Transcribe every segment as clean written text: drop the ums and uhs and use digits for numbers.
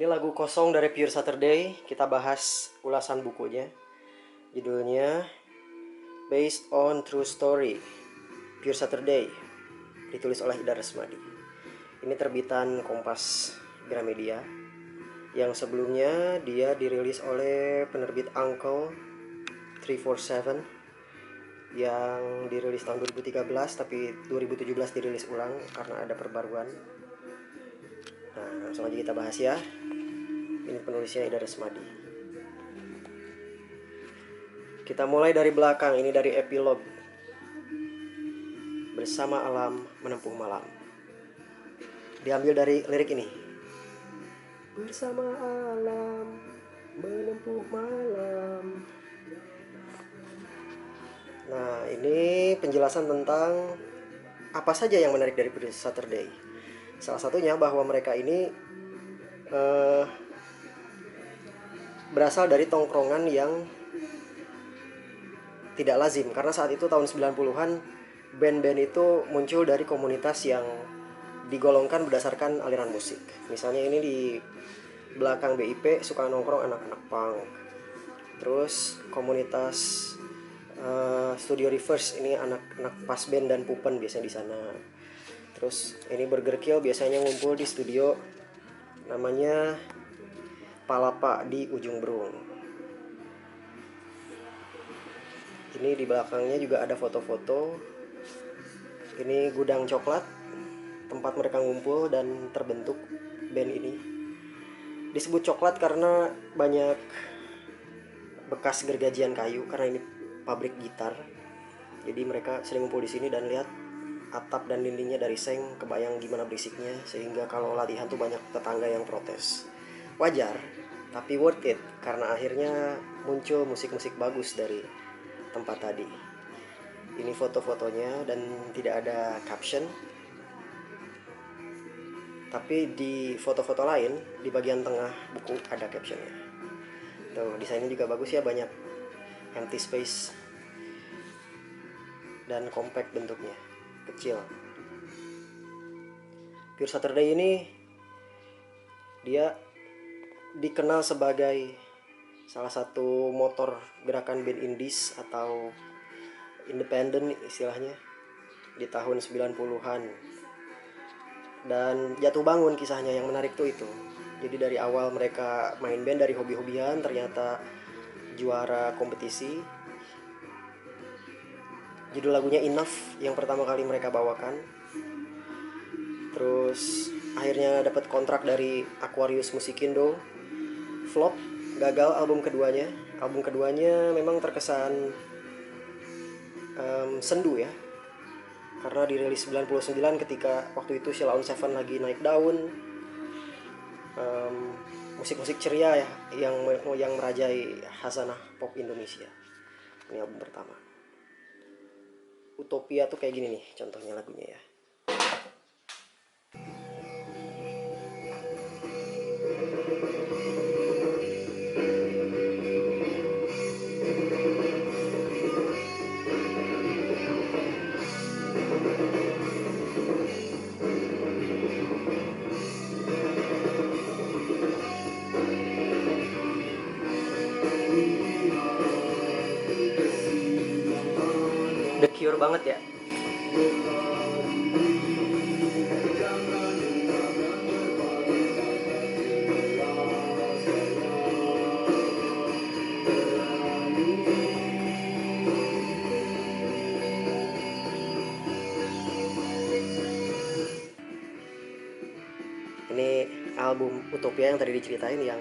Ini lagu kosong dari Pure Saturday. Kita bahas ulasan bukunya. Judulnya Based on True Story, Pure Saturday, ditulis oleh Ida Resmadi. Ini terbitan Kompas Gramedia. Yang sebelumnya dia dirilis oleh penerbit Uncle 347 yang dirilis tahun 2013, tapi 2017 dirilis ulang karena ada perbaruan. Nah, langsung aja kita bahas ya. Ini penulisnya Ida Resmadi. Kita mulai dari belakang, ini dari epilog. Bersama alam menempuh malam. Diambil dari lirik ini. Bersama alam menempuh malam. Nah, ini penjelasan tentang apa saja yang menarik dari Pure Saturday. Salah satunya bahwa mereka ini berasal dari tongkrongan yang tidak lazim. Karena saat itu tahun 90-an band-band itu muncul dari komunitas yang digolongkan berdasarkan aliran musik. Misalnya ini di belakang BIP suka nongkrong anak-anak punk. Terus komunitas Studio Reverse ini anak-anak pas band dan pupen biasanya di sana. Terus ini Burger Kill biasanya ngumpul di studio namanya Palapa di Ujung Berung. Ini di belakangnya juga ada foto-foto. Ini gudang coklat, tempat mereka ngumpul dan terbentuk band ini. Disebut coklat karena banyak bekas gergajian kayu, karena ini pabrik gitar. Jadi mereka sering ngumpul di sini dan lihat atap dan dindingnya dari seng, kebayang gimana berisiknya, sehingga kalau latihan tuh banyak tetangga yang protes. Wajar, tapi worth it karena akhirnya muncul musik-musik bagus dari tempat tadi. Ini foto-fotonya dan tidak ada caption. Tapi di foto-foto lain di bagian tengah buku ada captionnya. Tuh, desainnya juga bagus ya, banyak empty space dan compact bentuknya, kecil. Pure Saturday ini dia dikenal sebagai salah satu motor gerakan band indies atau independen istilahnya di tahun 90-an. Dan jatuh bangun kisahnya yang menarik tuh itu. Jadi dari awal mereka main band dari hobi-hobian, ternyata juara kompetisi. Judul lagunya Enough yang pertama kali mereka bawakan. Terus akhirnya dapat kontrak dari Aquarius Musikindo. Flop, gagal album keduanya. Album keduanya memang terkesan sendu ya, karena dirilis 99 ketika waktu itu Sheila on 7 lagi naik daun. Musik-musik ceria ya yang merajai khazanah pop Indonesia. Ini album pertama. Utopia tuh kayak gini nih contohnya lagunya ya. The Cure banget ya. Ini album Utopia yang tadi diceritain yang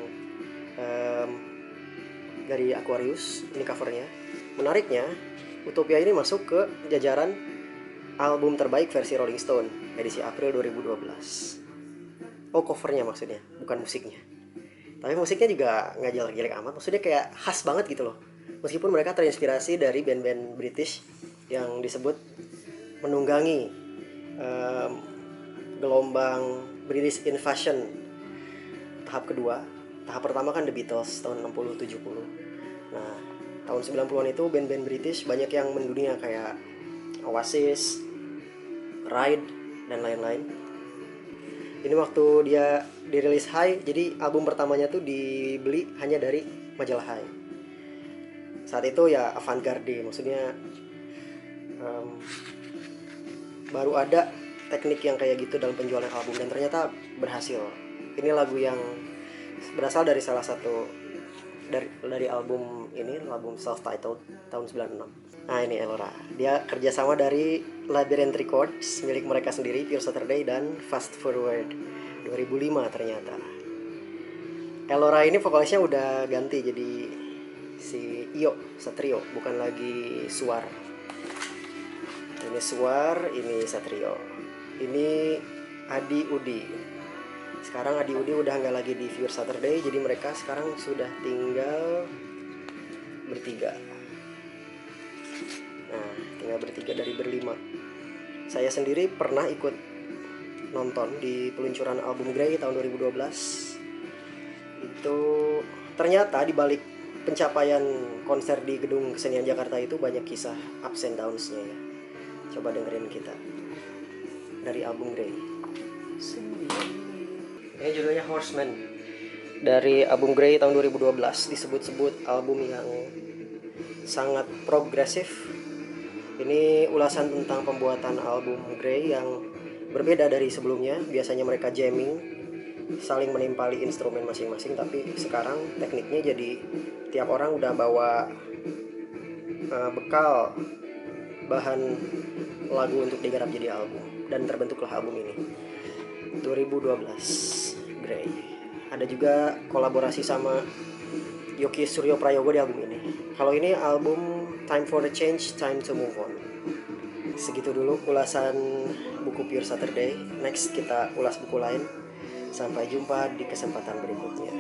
dari Aquarius. Ini covernya. Menariknya, Utopia ini masuk ke jajaran album terbaik versi Rolling Stone edisi April 2012. Oh, covernya maksudnya, bukan musiknya. Tapi musiknya juga nggak jelek-jelek amat. Maksudnya kayak khas banget gitu loh. Meskipun mereka terinspirasi dari band-band British yang disebut menunggangi gelombang British Invasion tahap kedua. Tahap pertama kan The Beatles tahun 60-70. Nah, tahun 90-an itu band-band British banyak yang mendunia kayak Oasis, Ride, dan lain-lain. Ini waktu dia dirilis High, jadi album pertamanya tuh dibeli hanya dari majalah High. Saat itu ya avant-garde, maksudnya baru ada teknik yang kayak gitu dalam penjualan album, dan ternyata berhasil. Ini lagu yang berasal dari salah satu dari album ini, album self-titled tahun 96. Nah ini Elora, dia kerjasama dari Labyrinth Records milik mereka sendiri, Pure Saturday dan Fast Forward 2005 ternyata. Elora ini vokalisnya udah ganti jadi si Iyo Satrio, bukan lagi Suar. Ini Suar, ini Satrio. Ini Adi Udi. Sekarang Adi Udi udah nggak lagi di Pure Saturday, jadi mereka sekarang sudah tinggal bertiga. Nah, tinggal bertiga dari berlima. Saya sendiri pernah ikut nonton di peluncuran album Grey tahun 2012. Itu ternyata di balik pencapaian konser di Gedung Kesenian Jakarta itu banyak kisah ups and downs-nya ya. Coba dengerin kita dari album Grey. Ini judulnya Horseman dari album Grey tahun 2012. Disebut-sebut album yang sangat progresif. Ini ulasan tentang pembuatan album Grey yang berbeda dari sebelumnya. Biasanya mereka jamming, saling menimpali instrumen masing-masing, tapi sekarang tekniknya jadi tiap orang udah bawa bekal bahan lagu untuk digarap jadi album, dan terbentuklah album ini 2012 Grey. Ada juga kolaborasi sama Yoki Suryo Prayogo di album ini. Kalau ini album Time for the Change, Time to Move On. Segitu dulu ulasan buku Pure Saturday. Next kita ulas buku lain. Sampai jumpa di kesempatan berikutnya.